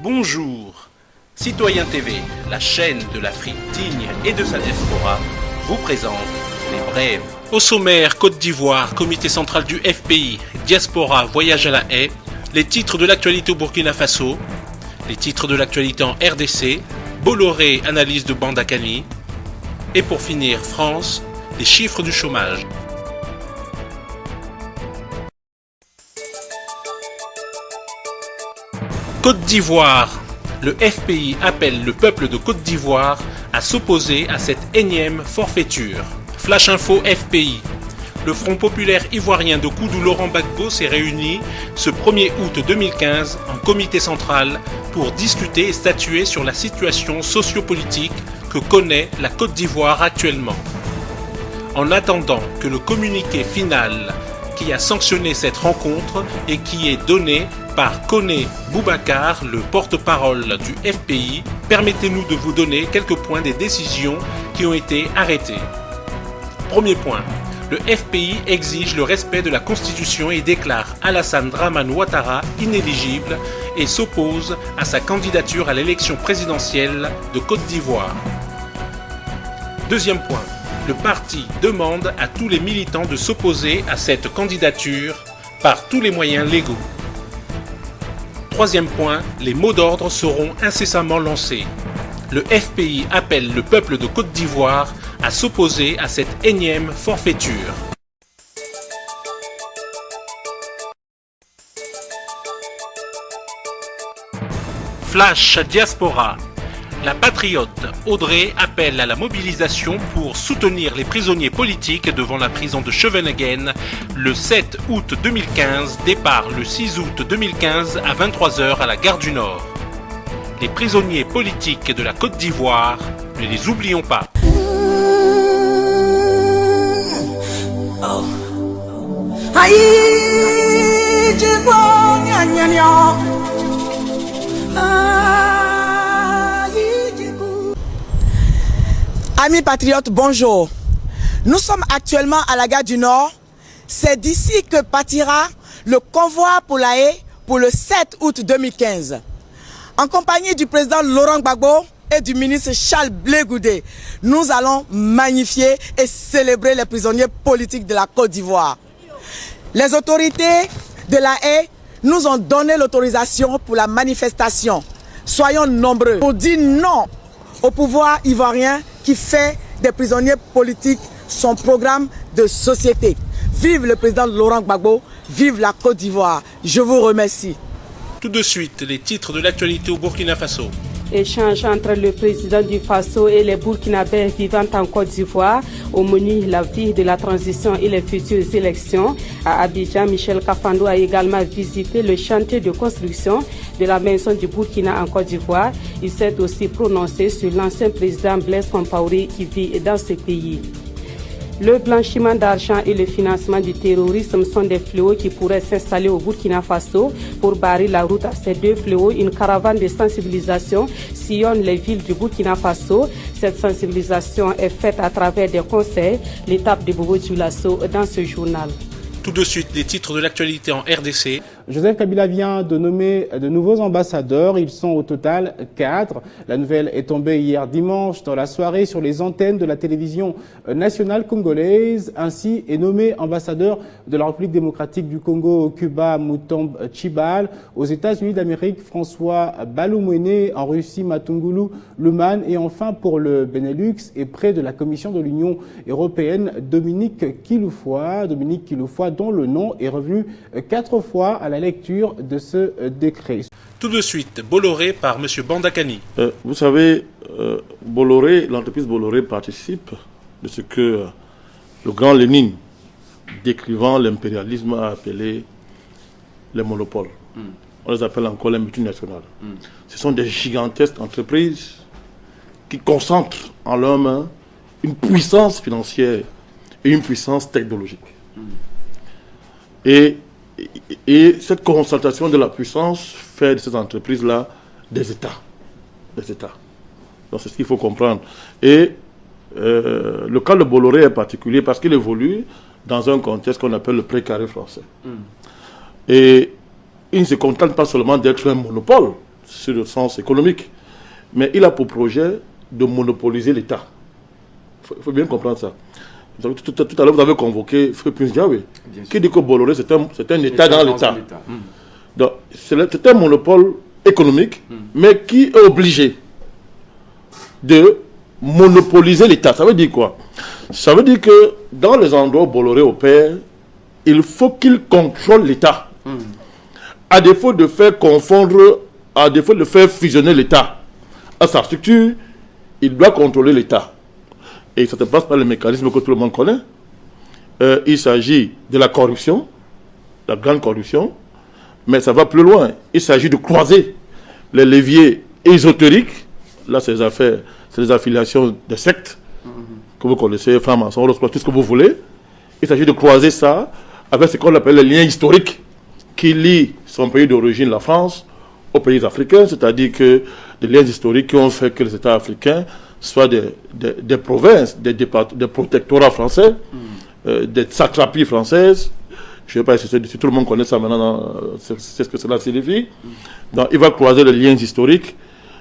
Bonjour, Citoyen TV, la chaîne de l'Afrique digne et de sa diaspora, vous présente les brèves. Au sommaire, Côte d'Ivoire, comité central du FPI, diaspora, voyage à la haie, les titres de l'actualité au Burkina Faso, les titres de l'actualité en RDC, Bolloré, analyse de Bandakani, et pour finir, France, les chiffres du chômage. Côte d'Ivoire. Le FPI appelle le peuple de Côte d'Ivoire à s'opposer à cette énième forfaiture. Flash Info FPI. Le Front populaire ivoirien de Koudou Laurent Gbagbo s'est réuni ce 1er août 2015 en comité central pour discuter et statuer sur la situation sociopolitique que connaît la Côte d'Ivoire actuellement. En attendant que le communiqué final qui a sanctionné cette rencontre et qui est donné par Koné Boubacar, le porte-parole du FPI, permettez-nous de vous donner quelques points des décisions qui ont été arrêtées. Premier point, le FPI exige le respect de la Constitution et déclare Alassane Dramane Ouattara inéligible et s'oppose à sa candidature à l'élection présidentielle de Côte d'Ivoire. Deuxième point, le parti demande à tous les militants de s'opposer à cette candidature par tous les moyens légaux. Troisième point, les mots d'ordre seront incessamment lancés. Le FPI appelle le peuple de Côte d'Ivoire à s'opposer à cette énième forfaiture. Flash Diaspora. La patriote Audrey appelle à la mobilisation pour soutenir les prisonniers politiques devant la prison de Scheveningen le 7 août 2015, départ le 6 août 2015 à 23 h à la gare du Nord. Les prisonniers politiques de la Côte d'Ivoire, ne les oublions pas. Amis patriotes, bonjour. Nous sommes actuellement à la gare du Nord. C'est d'ici que partira le convoi pour la haie pour le 7 août 2015. En compagnie du président Laurent Gbagbo et du ministre Charles Blé Goudé, nous allons magnifier et célébrer les prisonniers politiques de la Côte d'Ivoire. Les autorités de la haie nous ont donné l'autorisation pour la manifestation. Soyons nombreux pour dire non au pouvoir ivoirien qui fait des prisonniers politiques son programme de société. Vive le président Laurent Gbagbo, vive la Côte d'Ivoire. Je vous remercie. Tout de suite, les titres de l'actualité au Burkina Faso. Échange entre le président du Faso et les Burkinabés vivant en Côte d'Ivoire au menu la vie de la transition et les futures élections. À Abidjan, Michel Kafando a également visité le chantier de construction de la maison du Burkina en Côte d'Ivoire. Il s'est aussi prononcé sur l'ancien président Blaise Compaoré qui vit dans ce pays. Le blanchiment d'argent et le financement du terrorisme sont des fléaux qui pourraient s'installer au Burkina Faso. Pour barrer la route à ces deux fléaux, une caravane de sensibilisation sillonne les villes du Burkina Faso. Cette sensibilisation est faite à travers des conseils. L'étape de Bobo Dioulasso dans ce journal. Tout de suite, les titres de l'actualité en RDC. Joseph Kabila vient de nommer de nouveaux ambassadeurs. Ils sont au total 4. La nouvelle est tombée hier dimanche dans la soirée sur les antennes de la télévision nationale congolaise. Ainsi est nommé ambassadeur de la République démocratique du Congo au Cuba, Moutombe Tchibal. Aux États-Unis d'Amérique, François Baloumouene. En Russie, Matungulu Luman. Et enfin, pour le Benelux et près de la Commission de l'Union européenne, Dominique Kiloufoua. Dominique Kiloufoua, dont le nom est revenu 4 fois à la lecture de ce décret. Tout de suite, Bolloré par M. Bandakani. Vous savez, Bolloré, l'entreprise Bolloré participe de ce que le grand Lénine, décrivant l'impérialisme, a appelé les monopoles. On les appelle encore les multinationales. Ce sont des gigantesques entreprises qui concentrent en leurs mains une puissance financière et une puissance technologique. Et cette concentration de la puissance fait de ces entreprises-là des États. Donc c'est ce qu'il faut comprendre. Et le cas de Bolloré est particulier parce qu'il évolue dans un contexte qu'on appelle le précaré français. Et il ne se contente pas seulement d'être un monopole, sur le sens économique. Mais il a pour projet de monopoliser l'État. Il faut bien comprendre ça. Tout à l'heure, vous avez convoqué Frère Prince Diawé, qui dit que Bolloré, c'est un État dans l'État. Donc, c'est un monopole économique, mais qui est obligé de monopoliser l'État. Ça veut dire quoi? Ça veut dire que dans les endroits où Bolloré opère, il faut qu'il contrôle l'État. À défaut de faire confondre, à défaut de faire fusionner l'État à sa structure, il doit contrôler l'État. Et ça ne passe par les mécanismes que tout le monde connaît. Il s'agit de la corruption, la grande corruption, mais ça va plus loin. Il s'agit de croiser les leviers ésotériques. Là, c'est les affaires, c'est les affiliations de sectes que vous connaissez, francs-maçons, tout ce que vous voulez. Il s'agit de croiser ça avec ce qu'on appelle les liens historiques qui lient son pays d'origine, la France, aux pays africains, c'est-à-dire que des liens historiques qui ont fait que les États africains soient des provinces, des protectorats français, des satrapies françaises. Je ne sais pas si tout le monde connaît ça maintenant, c'est ce que cela signifie. Donc, il va croiser les liens historiques,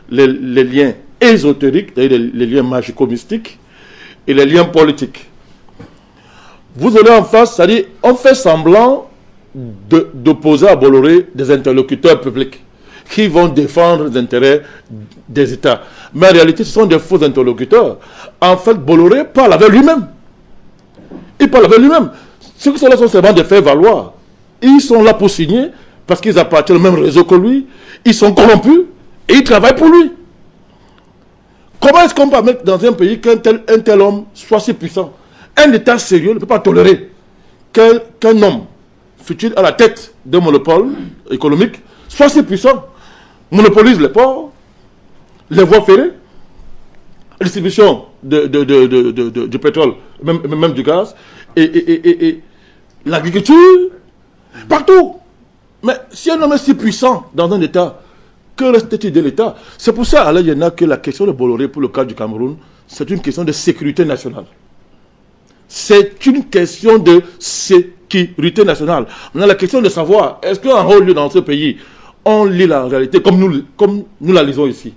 les liens ésotériques, c'est-à-dire les liens magico-mystiques, et les liens politiques. Vous allez en face, c'est-à-dire, on fait semblant d'opposer à Bolloré des interlocuteurs publics qui vont défendre les intérêts des États. Mais en réalité, ce sont des faux interlocuteurs. En fait, Bolloré parle avec lui-même. Il parle avec lui-même. Ceux qui sont là sont seulement des faire valoir. Ils sont là pour signer parce qu'ils appartiennent au même réseau que lui. Ils sont corrompus et ils travaillent pour lui. Comment est-ce qu'on peut mettre dans un pays qu'un tel homme soit si puissant? Un État sérieux ne peut pas tolérer qu'un homme, fut-il à la tête d'un monopole économique, soit si puissant, monopolise les ports, les voies ferrées, la distribution du pétrole, même du gaz, et l'agriculture, partout. Mais si un homme est si puissant dans un État, que reste-t-il de l'État? C'est pour ça, alors, il y en a que la question de Bolloré pour le cas du Cameroun, c'est une question de sécurité nationale. C'est une question de sécurité nationale. On a la question de savoir, est-ce qu'en haut lieu dans ce pays, on lit la réalité comme nous la lisons ici?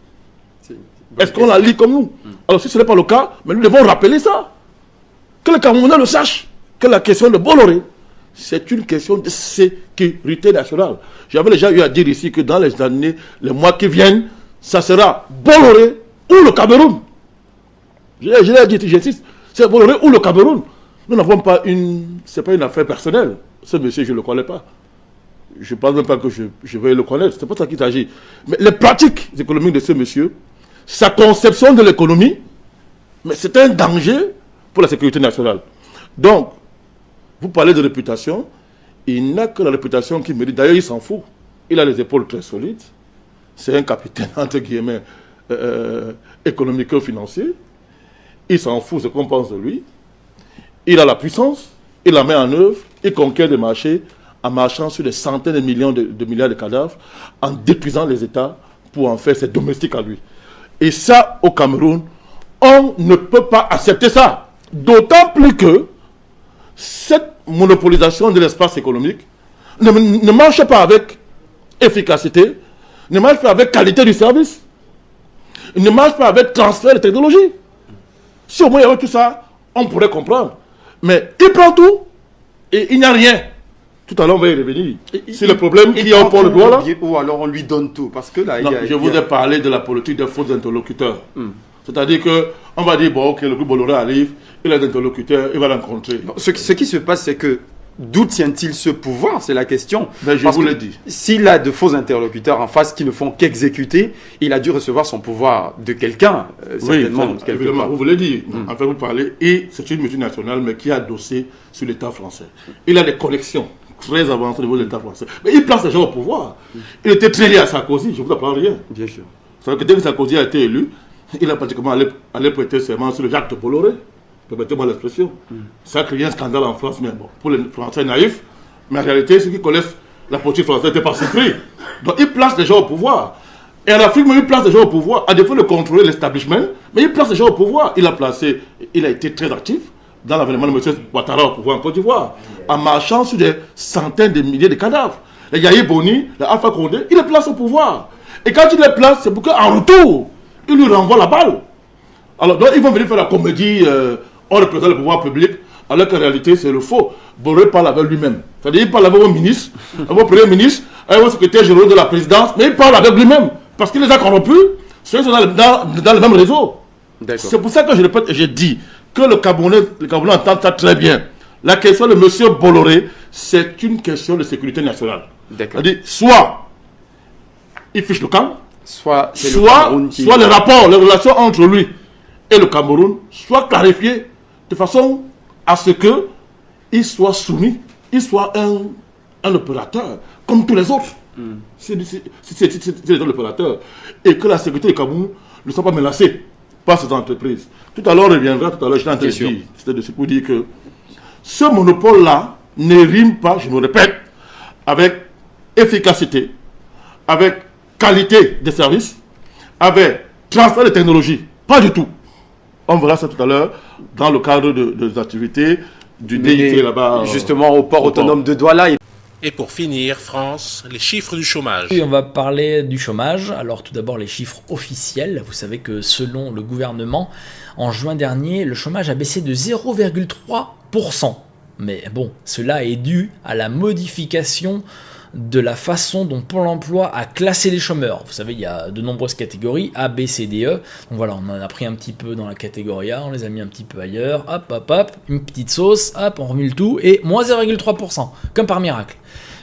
Est-ce qu'on la lit comme nous? Alors si ce n'est pas le cas, mais nous devons rappeler ça. Que le Camerounais le sache, que la question de Bolloré, c'est une question de sécurité nationale. J'avais déjà eu à dire ici que dans les années, les mois qui viennent, ça sera Bolloré ou le Cameroun. Je l'ai dit, j'insiste, c'est Bolloré ou le Cameroun. Nous n'avons pas c'est pas une affaire personnelle. Ce monsieur, je ne le connais pas. Je ne pense même pas que je vais le connaître. C'est pas ça qu'il s'agit. Mais les pratiques économiques de ce monsieur, sa conception de l'économie, mais c'est un danger pour la sécurité nationale. Donc, vous parlez de réputation, il n'a que la réputation qu'il mérite. D'ailleurs, il s'en fout. Il a les épaules très solides. C'est un capitaine, entre guillemets, économico-financier. Il s'en fout ce qu'on pense de lui. Il a la puissance, il la met en œuvre, il conquiert des marchés en marchant sur des centaines de millions de milliards de cadavres, en détruisant les États pour en faire ses domestiques à lui. Et ça, au Cameroun, on ne peut pas accepter ça. D'autant plus que cette monopolisation de l'espace économique ne marche pas avec efficacité, ne marche pas avec qualité du service, ne marche pas avec transfert de technologie. Si au moins il y avait tout ça, on pourrait comprendre. Mais il prend tout et il n'y a rien. Tout à l'heure, on va y revenir. C'est le problème qui a pour le doigt là. Ou alors on lui donne tout. Parce que là, je vous ai parlé de la politique des faux interlocuteurs. C'est-à-dire qu'on va dire, bon, ok, le groupe Bolloré arrive, il a des interlocuteurs, il va rencontrer. Ce qui se passe, c'est que d'où tient-il ce pouvoir? C'est la question. Ben, je vous l'ai dit. S'il a de faux interlocuteurs en face qui ne font qu'exécuter, il a dû recevoir son pouvoir de quelqu'un, certainement. Oui, évidemment, vous voulez dire. En fait, vous parlez, et c'est une multinationale, mais qui a adossé sur l'État français. Il a des connexions très avancées au niveau de l'État français. Mais il place les gens au pouvoir. Il était très lié à Sarkozy, je ne vous apprends rien. Bien sûr. C'est-à-dire que dès que Sarkozy a été élu, il a pratiquement allé prêter serment sur le Jacques de Bolloré. Permettez-moi l'expression. Ça a créé un scandale en France, mais bon, pour les Français naïfs, mais en réalité, ceux qui connaissent la politique française n'étaient pas surpris. Donc, il place les gens au pouvoir. Et en Afrique, il place les gens au pouvoir, à défaut de contrôler l'establishment, mais il place les gens au pouvoir. Il a été très actif dans l'avènement de M. Ouattara au pouvoir en Côte d'Ivoire, en marchant sur des centaines de milliers de cadavres. Les Yahi Boni, les Alpha Condé, il les place au pouvoir. Et quand il les place, c'est pour qu'en retour, il lui renvoie la balle. Alors, donc, ils vont venir faire la comédie, on représente le pouvoir public, alors qu'en réalité, c'est le faux. Bolloré parle avec lui-même. C'est-à-dire, il parle avec vos ministres, avec vos premiers ministres, avec vos secrétaires généraux de la présidence, mais il parle avec lui-même. Parce qu'il les a corrompus, ceux qui sont dans le même réseau. C'est pour ça que je répète et je dis que le Camerounais entend ça très bien. La question de M. Bolloré, c'est une question de sécurité nationale. C'est-à-dire, soit il fiche le camp, soit les rapports, les relations entre lui et le Cameroun soient clarifiés de façon à ce qu'il soit soumis, il soit un opérateur comme tous les autres. C'est un opérateur. Et que la sécurité du Cameroun ne soit pas menacée par cette entreprise. Tout à l'heure, on reviendra, tout à l'heure, je t'ai dit, c'était pour dire que ce monopole-là ne rime pas, je me répète, avec efficacité, avec qualité des services, avec transfert de technologie. Pas du tout. On verra ça tout à l'heure dans le cadre des activités du DIT là-bas. Justement, au port autonome de Douala. Et pour finir, France, les chiffres du chômage. Oui, on va parler du chômage. Alors tout d'abord les chiffres officiels. Vous savez que selon le gouvernement, en juin dernier, le chômage a baissé de 0,3%. Mais bon, cela est dû à la modification de la façon dont Pôle emploi a classé les chômeurs. Vous savez, il y a de nombreuses catégories, A, B, C, D, E. Donc voilà, on en a pris un petit peu dans la catégorie A, on les a mis un petit peu ailleurs, hop, une petite sauce, hop, on remue le tout, et moins 0,3%, comme par miracle.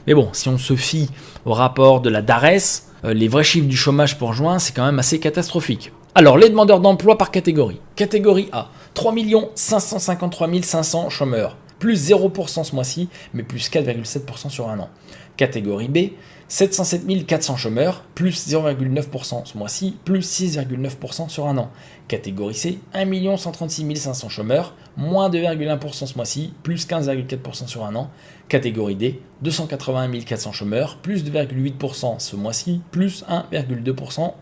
Mais bon, si on se fie au rapport de la DARES, les vrais chiffres du chômage pour juin, c'est quand même assez catastrophique. Alors, les demandeurs d'emploi par catégorie. Catégorie A, 3 553 500 chômeurs, plus 0% ce mois-ci, mais plus 4,7% sur un an. Catégorie B, 707 400 chômeurs, plus 0,9% ce mois-ci, plus 6,9% sur un an. Catégorie C, 1 136 500 chômeurs, moins 2,1% ce mois-ci, plus 15,4% sur un an. Catégorie D, 281 400 chômeurs, plus 2,8% ce mois-ci, plus 1,2%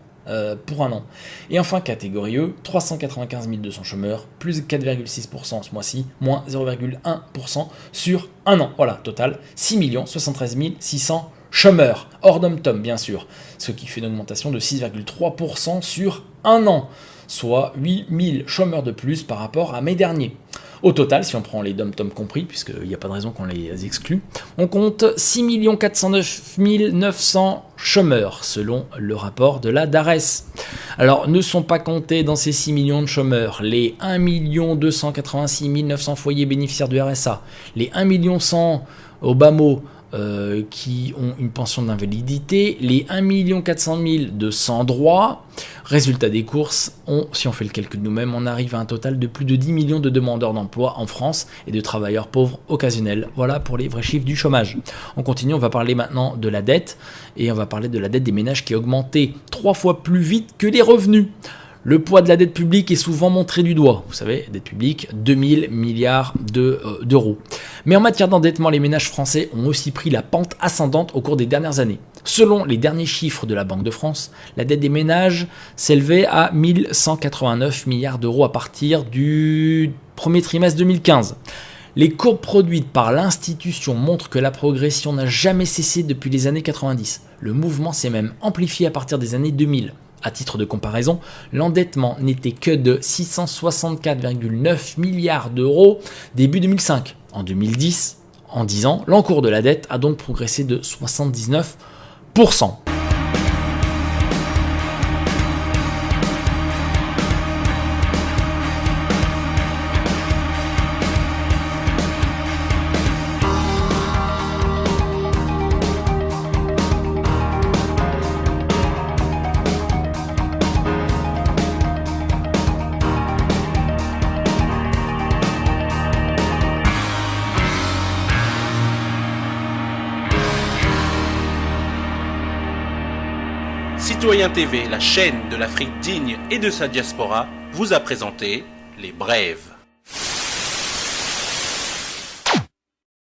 pour un an. Et enfin, catégorie E, 395 200 chômeurs, plus 4,6% ce mois-ci, moins 0,1% sur un an. Voilà, total, 6 73 600 chômeurs, hors dom-tom bien sûr, ce qui fait une augmentation de 6,3% sur un an, soit 8 000 chômeurs de plus par rapport à mai dernier. Au total, si on prend les dom-tom compris, puisqu'il n'y a pas de raison qu'on les exclue, on compte 6 409 900 chômeurs, selon le rapport de la DARES. Alors, ne sont pas comptés dans ces 6 millions de chômeurs les 1 286 900 foyers bénéficiaires du RSA, les 1 100 000 au bas mot qui ont une pension d'invalidité, les 1 400 000 de sans droit. Résultat des courses, si on fait le calcul nous-mêmes, on arrive à un total de plus de 10 millions de demandeurs d'emploi en France et de travailleurs pauvres occasionnels. Voilà pour les vrais chiffres du chômage. On continue, on va parler maintenant de la dette, et on va parler de la dette des ménages qui a augmenté 3 fois plus vite que les revenus. Le poids de la dette publique est souvent montré du doigt. Vous savez, dette publique, 2000 milliards d'euros. Mais en matière d'endettement, les ménages français ont aussi pris la pente ascendante au cours des dernières années. Selon les derniers chiffres de la Banque de France, la dette des ménages s'élevait à 1189 milliards d'euros à partir du premier trimestre 2015. Les courbes produites par l'institution montrent que la progression n'a jamais cessé depuis les années 90. Le mouvement s'est même amplifié à partir des années 2000. À titre de comparaison, l'endettement n'était que de 664,9 milliards d'euros début 2005. En 2010, en 10 ans, l'encours de la dette a donc progressé de 79%. Citoyen TV, la chaîne de l'Afrique digne et de sa diaspora, vous a présenté Les Brèves.